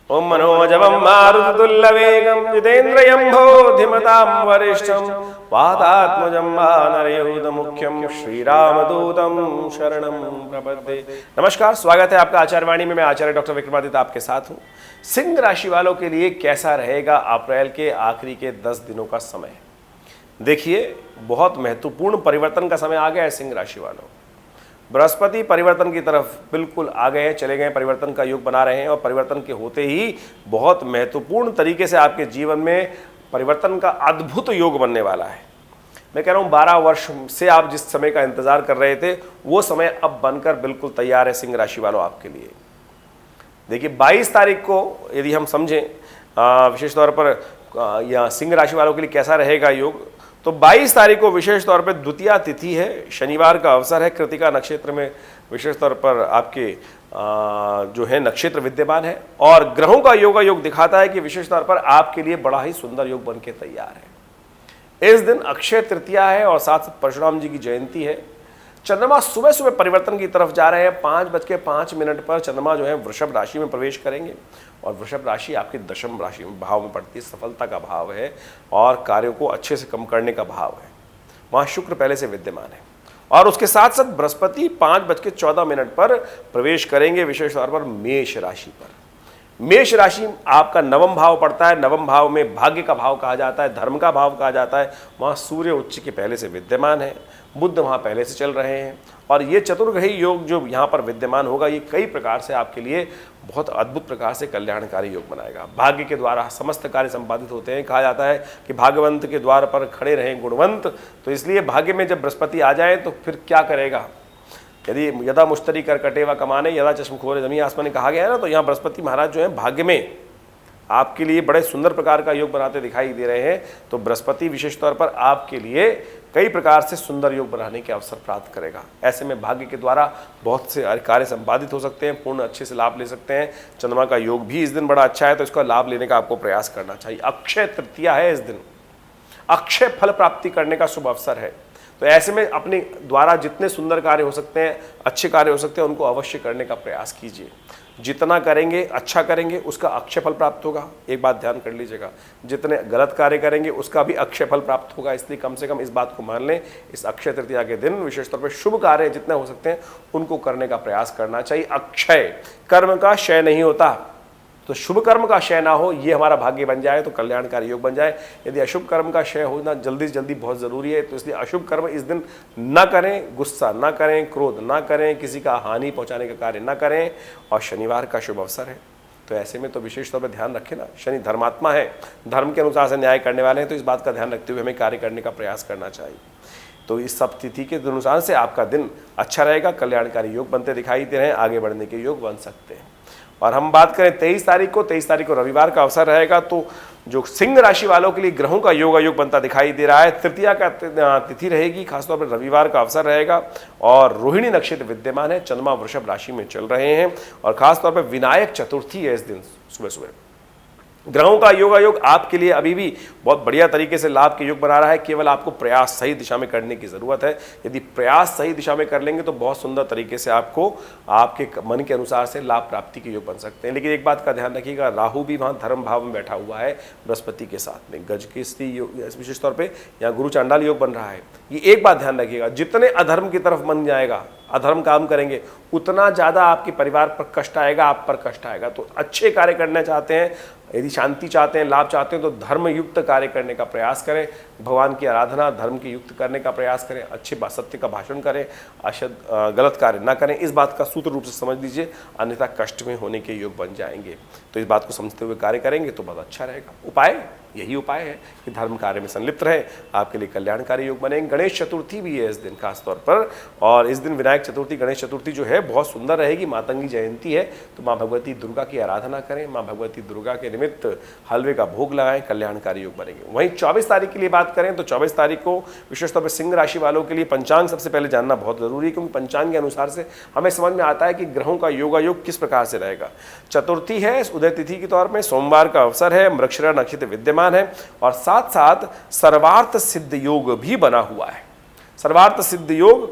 ओम मनोजवं मारुततुल्यवेगं जितेन्द्रियं धीमतां वरिष्ठं वातात्मजं वानरयूथमुख्यं श्रीरामदूतं शरणं प्रपद्ये। नमस्कार, स्वागत है आपका आचार्यवाणी में। मैं आचार्य डॉक्टर विक्रमादित्य आपके साथ हूँ। सिंह राशि वालों के लिए कैसा रहेगा अप्रैल के आखिरी के 10 दिनों का समय? देखिए, बहुत महत्वपूर्ण परिवर्तन का समय आ गया है सिंह राशि वालों। बृहस्पति परिवर्तन की तरफ बिल्कुल आ गए हैं, चले गए, परिवर्तन का योग बना रहे हैं और परिवर्तन के होते ही बहुत महत्वपूर्ण तरीके से आपके जीवन में परिवर्तन का अद्भुत योग बनने वाला है। मैं कह रहा हूँ 12 वर्ष से आप जिस समय का इंतजार कर रहे थे वो समय अब बनकर बिल्कुल तैयार है सिंह राशि वालों आपके लिए। देखिए 22 तारीख को यदि हम समझें विशेष तौर पर या सिंह राशि वालों के लिए कैसा रहेगा योग, तो 22 तारीख को विशेष तौर पर द्वितीया तिथि है, शनिवार का अवसर है। कृतिका नक्षत्र में विशेष तौर पर आपके जो है नक्षत्र विद्यमान है और ग्रहों का योग दिखाता है कि विशेष तौर पर आपके लिए बड़ा ही सुंदर योग बनके तैयार है। इस दिन अक्षय तृतीया है और साथ साथ परशुराम जी की जयंती है। चंद्रमा सुबह सुबह परिवर्तन की तरफ जा रहे हैं। 5:05 पर चंद्रमा जो है वृषभ राशि में प्रवेश करेंगे और वृषभ राशि आपकी दशम राशि में भाव में पड़ती है, सफलता का भाव है और कार्यों को अच्छे से कम करने का भाव है। वहाँ शुक्र पहले से विद्यमान है और उसके साथ साथ बृहस्पति 5:14 पर प्रवेश करेंगे विशेष तौर पर मेष राशि पर। मेष राशि आपका नवम भाव पड़ता है। नवम भाव में भाग्य का भाव कहा जाता है, धर्म का भाव कहा जाता है। वहाँ सूर्य उच्च के पहले से विद्यमान है, बुध वहाँ पहले से चल रहे हैं और ये चतुर्ग्रही योग जो यहाँ पर विद्यमान होगा ये कई प्रकार से आपके लिए बहुत अद्भुत प्रकार से कल्याणकारी योग बनाएगा। भाग्य के द्वारा समस्त कार्य संपादित होते हैं। कहा जाता है कि भाग्यवंत के द्वार पर खड़े रहें गुणवंत, तो इसलिए भाग्य में जब बृहस्पति आ जाए तो फिर क्या करेगा। यदि यदा मुश्तरी कर कटे व कमाने यदा चश्म खोरे जमीन आसमानी कहा गया है ना, तो यहाँ बृहस्पति महाराज जो है भाग्य में आपके लिए बड़े सुंदर प्रकार का योग बनाते दिखाई दे रहे हैं। तो बृहस्पति विशेष तौर पर आपके लिए कई प्रकार से सुंदर योग बनाने के अवसर प्राप्त करेगा। ऐसे में भाग्य के द्वारा बहुत से कार्य संपादित हो सकते हैं, पूर्ण अच्छे से लाभ ले सकते हैं। चंद्रमा का योग भी इस दिन बड़ा अच्छा है, तो इसका लाभ लेने का आपको प्रयास करना चाहिए। अक्षय तृतीया है इस दिन, अक्षय फल प्राप्ति करने का शुभ अवसर है। तो ऐसे में अपने द्वारा जितने सुंदर कार्य हो सकते हैं, अच्छे कार्य हो सकते हैं, उनको अवश्य करने का प्रयास कीजिए। जितना करेंगे अच्छा करेंगे उसका अक्षय फल प्राप्त होगा। एक बात ध्यान कर लीजिएगा, जितने गलत कार्य करेंगे उसका भी अक्षय फल प्राप्त होगा। इसलिए कम से कम इस बात को मान लें, इस अक्षय तृतीया के दिन विशेष तौर पर शुभ कार्य जितने हो सकते हैं उनको करने का प्रयास करना चाहिए। अक्षय कर्म का क्षय नहीं होता, तो शुभ कर्म का क्षय ना हो, ये हमारा भाग्य बन जाए तो कल्याणकारी योग बन जाए। यदि अशुभ कर्म का क्षय होना जल्दी से जल्दी बहुत ज़रूरी है, तो इसलिए अशुभ कर्म इस दिन ना करें, गुस्सा ना करें, क्रोध ना करें, किसी का हानि पहुंचाने का कार्य ना करें। और शनिवार का शुभ अवसर है, तो ऐसे में तो विशेष तौर पर ध्यान रखें ना, शनि धर्मात्मा है, धर्म के अनुसार से न्याय करने वाले हैं, तो इस बात का ध्यान रखते हुए हमें कार्य करने का प्रयास करना चाहिए। तो इस सब तिथि के अनुसार से आपका दिन अच्छा रहेगा, कल्याणकारी योग बनते दिखाई दे रहे हैं, आगे बढ़ने के योग बन सकते हैं। और हम बात करें 23 तारीख को रविवार का अवसर रहेगा, तो जो सिंह राशि वालों के लिए ग्रहों का योग बनता दिखाई दे रहा है। तृतीया का तिथि रहेगी, खासतौर पर रविवार का अवसर रहेगा और रोहिणी नक्षत्र विद्यमान है। चंद्रमा वृषभ राशि में चल रहे हैं और खासतौर पर विनायक चतुर्थी है इस दिन सुबह सुबह। ग्रहों का योग आपके लिए अभी भी बहुत बढ़िया तरीके से लाभ के योग बना रहा है। केवल आपको प्रयास सही दिशा में करने की ज़रूरत है। यदि प्रयास सही दिशा में कर लेंगे तो बहुत सुंदर तरीके से आपको आपके मन के अनुसार से लाभ प्राप्ति के योग बन सकते हैं। लेकिन एक बात का ध्यान रखिएगा, राहु भी वहाँ धर्म भाव में बैठा हुआ है बृहस्पति के साथ में। गज की स्थिति योग विशेष तौर पर यहाँ गुरु चांडाल योग बन रहा है। ये एक बात ध्यान रखिएगा, जितने अधर्म की तरफ मन जाएगा, अधर्म काम करेंगे, उतना ज़्यादा आपके परिवार पर कष्ट आएगा, आप पर कष्ट आएगा। तो अच्छे कार्य करना चाहते हैं, यदि शांति चाहते हैं, लाभ चाहते हैं, तो धर्म युक्त कार्य करने का प्रयास करें। भगवान की आराधना धर्म की युक्त करने का प्रयास करें। अच्छे बात सत्य का भाषण करें, गलत कार्य ना करें। इस बात का सूत्र रूप से समझ लीजिए, अन्यथा कष्ट में होने के योग बन जाएंगे। तो इस बात को समझते हुए कार्य करेंगे तो बहुत अच्छा रहेगा। उपाय यही उपाय है कि धर्म कार्य में संलिप्त रहे, आपके लिए कल्याणकारी योग बनेंगे। गणेश चतुर्थी भी है इस दिन खासतौर पर, और इस दिन विनायक चतुर्थी गणेश चतुर्थी जो है बहुत सुंदर रहेगी। मातंगी जयंती है, तो माँ भगवती दुर्गा की आराधना करें। माँ भगवती दुर्गा के निमित्त हलवे का भोग लगाएं, कल्याणकारी योग बनेंगे। वहीं 24 तारीख के लिए बात करें तो 24 तारीख को विशेष तौर पर सिंह राशि वालों के लिए पंचांग सबसे पहले जानना बहुत जरूरी है, क्योंकि पंचांग के अनुसार से हमें समझ में आता है कि ग्रहों का योग किस प्रकार से रहेगा। चतुर्थी है, उदय तिथि के तौर में सोमवार का अवसर है, मृगशिरा नक्षत्र विद्यमान है और साथ साथ सर्वार्थ सिद्ध योग भी बना हुआ है। सर्वार्थ सिद्ध योग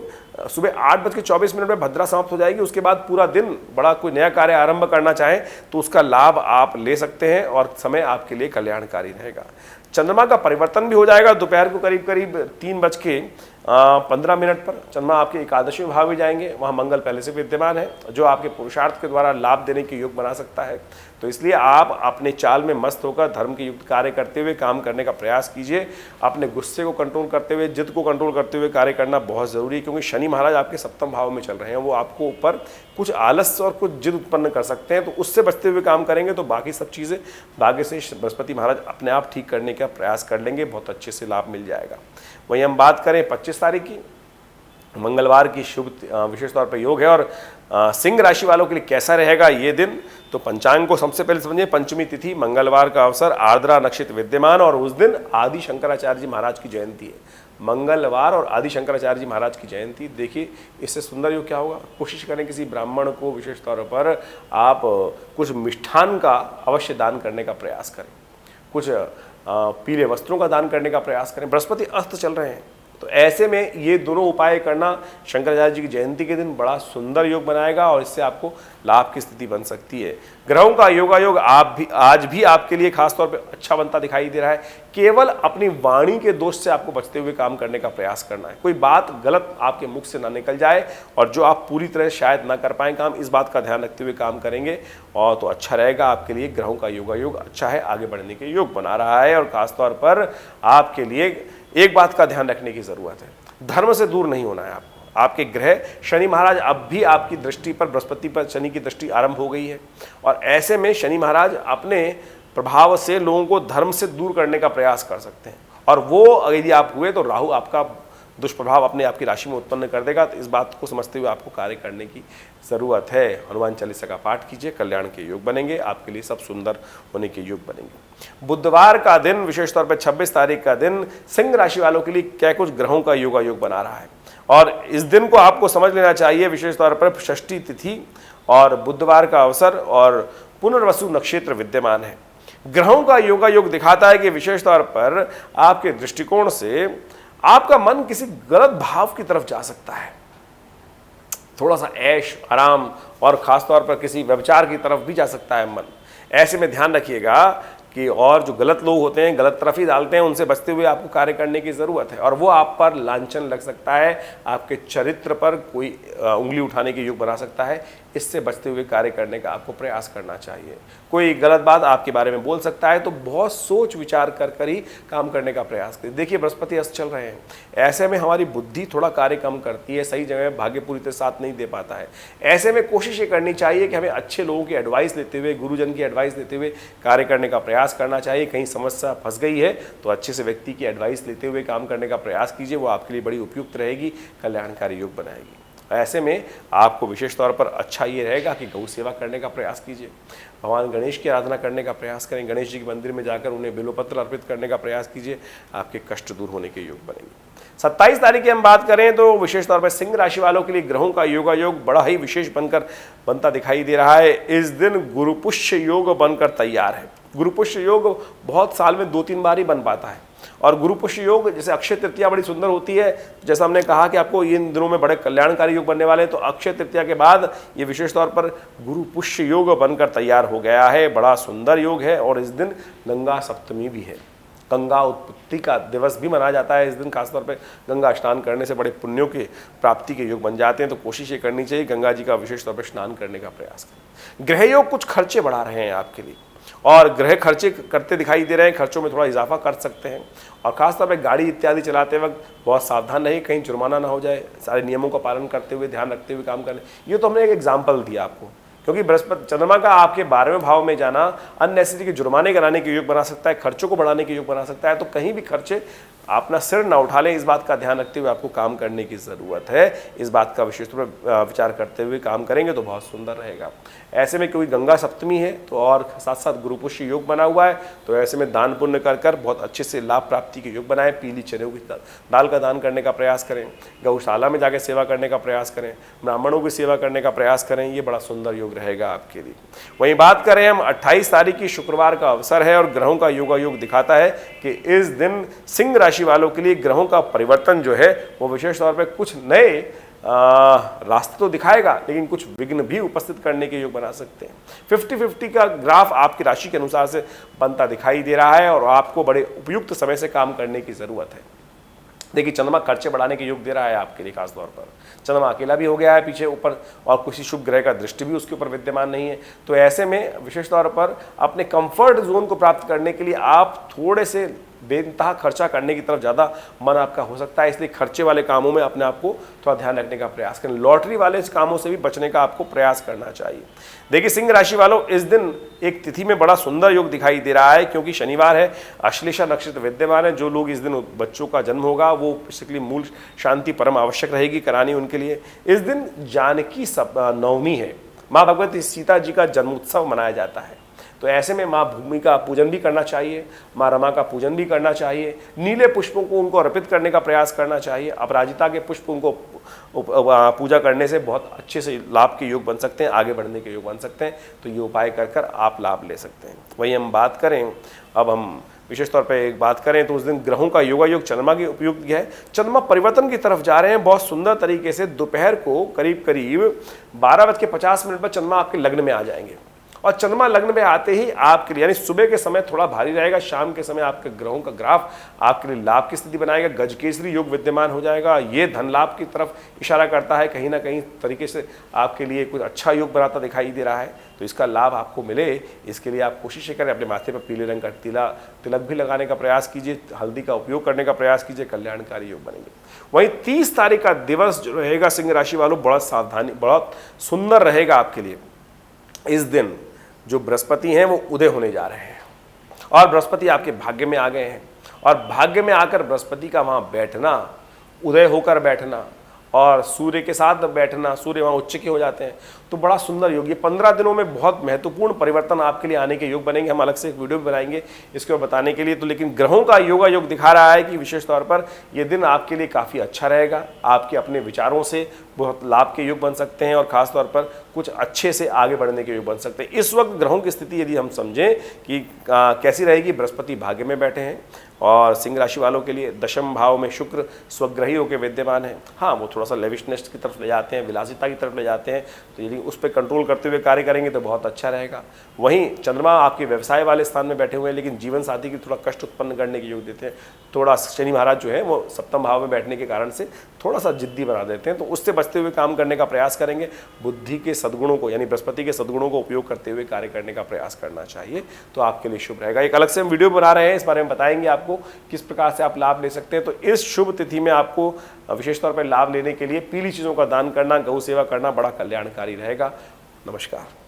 सुबह 8:24 में भद्रा समाप्त हो जाएगी। उसके बाद पूरा दिन बड़ा कोई नया कार्य आरंभ करना चाहें तो उसका लाभ आप ले सकते हैं और समय आपके लिए कल्याणकारी रहेगा। चंद्रमा का परिवर्तन भी हो जाएगा दोपहर को करीब करीब 3:15 पर चंद्रमा आपके एकादशवें भाव में जाएंगे। वहाँ मंगल पहले से विद्यमान है जो आपके पुरुषार्थ के द्वारा लाभ देने के योग बना सकता है। तो इसलिए आप अपने चाल में मस्त होकर धर्म के युक्त कार्य करते हुए काम करने का प्रयास कीजिए। अपने गुस्से को कंट्रोल करते हुए, जिद को कंट्रोल करते हुए कार्य करना बहुत ज़रूरी है, क्योंकि शनि महाराज आपके सप्तम भाव में चल रहे हैं। वो आपको ऊपर कुछ आलस्य और कुछ जिद उत्पन्न कर सकते हैं, तो उससे बचते हुए काम करेंगे तो बाकी सब चीज़ें भाग्य से बृहस्पति महाराज अपने आप ठीक करने का प्रयास कर लेंगे, बहुत अच्छे से लाभ मिल जाएगा। वहीं हम बात करें 25 तारीख की, मंगलवार की शुभ विशेष तौर पर योग है और सिंह राशि वालों के लिए कैसा रहेगा ये दिन, तो पंचांग को सबसे पहले समझिए। पंचमी तिथि मंगलवार का अवसर, आर्द्रा नक्षत्र विद्यमान और उस दिन आदि शंकराचार्य जी महाराज की जयंती है। मंगलवार और आदि शंकराचार्य जी महाराज की जयंती, देखिए इससे सुंदर योग क्या होगा। कोशिश करें किसी ब्राह्मण को विशेष तौर पर आप कुछ मिष्ठान का अवश्य दान करने का प्रयास करें, कुछ पीले वस्त्रों का दान करने का प्रयास करें। बृहस्पति अस्त चल रहे हैं तो ऐसे में ये दोनों उपाय करना शंकराचार्य जी की जयंती के दिन बड़ा सुंदर योग बनाएगा और इससे आपको लाभ की स्थिति बन सकती है। ग्रहों का योगायोग आज भी आपके लिए खासतौर पे अच्छा बनता दिखाई दे रहा है। केवल अपनी वाणी के दोष से आपको बचते हुए काम करने का प्रयास करना है। कोई बात गलत आपके मुख से ना निकल जाए और जो आप पूरी तरह शायद ना कर पाएं काम, इस बात का ध्यान रखते हुए काम करेंगे और तो अच्छा रहेगा आपके लिए। ग्रहों का योगायोग अच्छा है, आगे बढ़ने के योग बना रहा है और खासतौर पर आपके लिए एक बात का ध्यान रखने की जरूरत है, धर्म से दूर नहीं होना है आपको। आपके ग्रह शनि महाराज अब भी आपकी दृष्टि पर, बृहस्पति पर शनि की दृष्टि आरंभ हो गई है और ऐसे में शनि महाराज अपने प्रभाव से लोगों को धर्म से दूर करने का प्रयास कर सकते हैं और वो यदि आप हुए तो राहु आपका दुष्प्रभाव अपने आपकी राशि में उत्पन्न कर देगा। तो इस बात को समझते हुए आपको कार्य करने की ज़रूरत है। हनुमान चालीसा का पाठ कीजिए, कल्याण के योग बनेंगे, आपके लिए सब सुंदर होने के योग बनेंगे। बुधवार का दिन विशेष तौर पर 26 तारीख का दिन सिंह राशि वालों के लिए क्या कुछ ग्रहों का योगायोग बना रहा है और इस दिन को आपको समझ लेना चाहिए। विशेष तौर पर षष्ठी तिथि और बुधवार का अवसर और पुनर्वसु नक्षत्र विद्यमान है। ग्रहों का योगायोग दिखाता है कि विशेष तौर पर आपके दृष्टिकोण से आपका मन किसी गलत भाव की तरफ जा सकता है, थोड़ा सा ऐश आराम और खासतौर पर किसी व्यभिचार की तरफ भी जा सकता है मन। ऐसे में ध्यान रखिएगा कि और जो गलत लोग होते हैं, गलत तरफ ही डालते हैं, उनसे बचते हुए आपको कार्य करने की ज़रूरत है और वो आप पर लांछन लग सकता है, आपके चरित्र पर कोई उंगली उठाने के योग बना सकता है। इससे बचते हुए कार्य करने का आपको प्रयास करना चाहिए। कोई गलत बात आपके बारे में बोल सकता है तो बहुत सोच विचार कर ही काम करने का प्रयास करें। देखिए बृहस्पति अस्त चल रहे हैं, ऐसे में हमारी बुद्धि थोड़ा कार्य कम करती है, सही जगह भाग्य पूरी तरह साथ नहीं दे पाता है। ऐसे में कोशिश ये करनी चाहिए कि हमें अच्छे लोगों की एडवाइस लेते हुए, गुरुजन की एडवाइस लेते हुए कार्य करने का प्रयास करना चाहिए। कहीं समस्या फंस गई है तो अच्छे से व्यक्ति की एडवाइस लेते हुए काम करने का प्रयास कीजिए, वो आपके लिए बड़ी उपयुक्त रहेगी, कल्याणकारी योग बनाएगी। ऐसे में आपको विशेष तौर पर अच्छा ये रहेगा कि गौ सेवा करने का प्रयास कीजिए, भगवान गणेश की आराधना करने का प्रयास करें, गणेश जी के मंदिर में जाकर उन्हें बिल्वपत्र अर्पित करने का प्रयास कीजिए, आपके कष्ट दूर होने के योग बनेंगे। 27 तारीख की हम बात करें तो विशेष तौर पर सिंह राशि वालों के लिए ग्रहों का योगायोग बड़ा ही विशेष बनता दिखाई दे रहा है। इस दिन गुरुपुष्य योग बनकर तैयार है। गुरुपुष्य योग बहुत साल में 2-3 बार ही बन पाता है और गुरुपुष्य योग जैसे अक्षय तृतीया बड़ी सुंदर होती है, जैसा हमने कहा कि आपको इन दिनों में बड़े कल्याणकारी योग बनने वाले हैं, तो अक्षय तृतीया के बाद ये विशेष तौर पर गुरुपुष्य योग बनकर तैयार हो गया है। बड़ा सुंदर योग है और इस दिन गंगा सप्तमी भी है, गंगा उत्पत्ति का दिवस भी मनाया जाता है। इस दिन खासतौर पर गंगा स्नान करने से बड़े पुण्यों के प्राप्ति के योग बन जाते हैं, तो कोशिश ये करनी चाहिए गंगा जी का विशेष तौर पर स्नान करने का प्रयास करें। ग्रह योग कुछ खर्चे बढ़ा रहे हैं आपके लिए और ग्रह खर्चे करते दिखाई दे रहे हैं, खर्चों में थोड़ा इजाफा कर सकते हैं और खासतौर पर गाड़ी इत्यादि चलाते वक्त बहुत सावधान रहिए, कहीं जुर्माना ना हो जाए। सारे नियमों का पालन करते हुए, ध्यान रखते हुए काम करें। ये तो हमने एक एग्जाम्पल दिया आपको, क्योंकि बृहस्पति चंद्रमा का आपके 12वें भाव में जाना अननेसेसरी के जुर्माने कराने के योग बना सकता है, खर्चों को बढ़ाने के योग बना सकता है। तो कहीं भी खर्चे अपना सिर ना उठा लें, इस बात का ध्यान रखते हुए आपको काम करने की ज़रूरत है। इस बात का विशेष रूप से विचार करते हुए काम करेंगे तो बहुत सुंदर रहेगा। ऐसे में क्योंकि गंगा सप्तमी है तो और साथ साथ गुरुपुष्य योग बना हुआ है, तो ऐसे में दान पुण्य कर बहुत अच्छे से लाभ प्राप्ति के योग बनाएं। पीली चने की दाल का दान करने का प्रयास करें, गौशाला में जाकर सेवा करने का प्रयास करें, ब्राह्मणों की सेवा करने का प्रयास करें। ये बड़ा सुंदर योग रहेगा आपके लिए। वहीं बात करें हम 28 तारीख की शुक्रवार का अवसर है और ग्रहों का योगायोग दिखाता है कि इस दिन सिंह राशि वालों के लिए ग्रहों का परिवर्तन जो है वो विशेष तौर पर कुछ नए रास्ते तो दिखाएगा, लेकिन कुछ विघ्न भी उपस्थित करने के योग बना सकते हैं। 50-50 का ग्राफ आपकी राशि के अनुसार से बनता दिखाई दे रहा है और आपको बड़े उपयुक्त समय से काम करने की जरूरत है। देखिए, चंद्रमा खर्चे बढ़ाने के योग दे रहा है आपके लिए। खास तौर पर चंद्रमा अकेला भी हो गया है पीछे ऊपर, और किसी शुभ ग्रह का दृष्टि भी उसके ऊपर विद्यमान नहीं है। तो ऐसे में विशेष तौर पर अपने कंफर्ट जोन को प्राप्त करने के लिए आप थोड़े से बेइंतहा खर्चा करने की तरफ ज़्यादा मन आपका हो सकता है, इसलिए खर्चे वाले कामों में अपने आप को थोड़ा ध्यान रखने का प्रयास करें। लॉटरी वाले कामों से भी बचने का आपको प्रयास करना चाहिए। देखिए, सिंह राशि वालों, इस दिन एक तिथि में बड़ा सुंदर योग दिखाई दे रहा है, क्योंकि शनिवार है, अश्लेषा नक्षत्र विद्यमान है। जो लोग इस दिन बच्चों का जन्म होगा वो बेसिकली मूल शांति परम आवश्यक रहेगी करानी उनके लिए। इस दिन जानकी नवमी है, माँ भगवती सीता जी का जन्मोत्सव मनाया जाता है। तो ऐसे में माँ भूमि का पूजन भी करना चाहिए, माँ रमा का पूजन भी करना चाहिए, नीले पुष्पों को उनको अर्पित करने का प्रयास करना चाहिए। अपराजिता के पुष्प उनको पूजा करने से बहुत अच्छे से लाभ के योग बन सकते हैं, आगे बढ़ने के योग बन सकते हैं। तो ये उपाय कर कर आप लाभ ले सकते हैं। वही हम बात करें, अब हम विशेष तौर पे एक बात करें तो उस दिन ग्रहों का योगा योग चंद्रमा की उपयुक्त है। चंद्रमा परिवर्तन की तरफ जा रहे हैं बहुत सुंदर तरीके से। दोपहर को करीब 12:50 पर चंद्रमा आपके लग्न में आ जाएंगे, और चंद्रमा लग्न में आते ही आपके लिए, यानी सुबह के समय थोड़ा भारी रहेगा, शाम के समय आपके ग्रहों का ग्राफ आपके लिए लाभ की स्थिति बनाएगा। गजकेसरी योग विद्यमान हो जाएगा। ये धन लाभ की तरफ इशारा करता है, कहीं ना कहीं तरीके से आपके लिए कुछ अच्छा योग बनाता दिखाई दे रहा है। तो इसका लाभ आपको मिले, इसके लिए आप कोशिश करें, अपने माथे पर पीले रंग का तिलक भी लगाने का प्रयास कीजिए, हल्दी का उपयोग करने का प्रयास कीजिए, कल्याणकारी योग बनेंगे। वहीं 30 तारीख का दिवस जो रहेगा सिंह राशि वालों, बहुत सावधानी, बहुत सुंदर रहेगा आपके लिए। इस दिन जो बृहस्पति हैं वो उदय होने जा रहे हैं, और बृहस्पति आपके भाग्य में आ गए हैं, और भाग्य में आकर बृहस्पति का वहाँ बैठना, उदय होकर बैठना और सूर्य के साथ बैठना, सूर्य वहाँ उच्च के हो जाते हैं, तो बड़ा सुंदर योग। ये 15 दिनों में बहुत महत्वपूर्ण परिवर्तन आपके लिए आने के योग बनेंगे। हम अलग से एक वीडियो भी बनाएंगे इसके ऊपर बताने के लिए। तो लेकिन ग्रहों का योगा योग दिखा रहा है कि विशेष तौर पर ये दिन आपके लिए काफ़ी अच्छा रहेगा। आपके अपने विचारों से बहुत लाभ के योग बन सकते हैं, और खास तौर पर कुछ अच्छे से आगे बढ़ने के योग बन सकते हैं। इस वक्त ग्रहों की स्थिति यदि हम समझें कि कैसी रहेगी, बृहस्पति भाग्य में बैठे हैं, और सिंह राशि वालों के लिए दशम भाव में शुक्र स्वग्रही होकर विद्यमान है। हाँ, वो थोड़ा सा लेविशनेस की तरफ ले जाते हैं, विलासिता की तरफ ले जाते हैं, तो यदि उस पर कंट्रोल करते हुए कार्य करेंगे तो बहुत अच्छा रहेगा। वहीं चंद्रमा आपके व्यवसाय वाले स्थान में बैठे हुए हैं, लेकिन जीवन साथी की थोड़ा कष्ट उत्पन्न करने के योग देते हैं। थोड़ा शनि महाराज जो है वो सप्तम भाव में बैठने के कारण से थोड़ा सा जिद्दी बना देते हैं, तो उससे बचते हुए काम करने का प्रयास करेंगे। बुद्धि के सद्गुणों को, यानी बृहस्पति के सद्गुणों को उपयोग करते हुए कार्य करने का प्रयास करना चाहिए, तो आपके लिए शुभ रहेगा। एक अलग से हम वीडियो बना रहे हैं, इस बारे में बताएंगे आपको किस प्रकार से आप लाभ ले सकते हैं। तो इस शुभ तिथि में आपको विशेष तौर पर लाभ लेने के लिए पीली चीज़ों का दान करना, गौ सेवा करना बड़ा कल्याणकारी रहेगा। नमस्कार।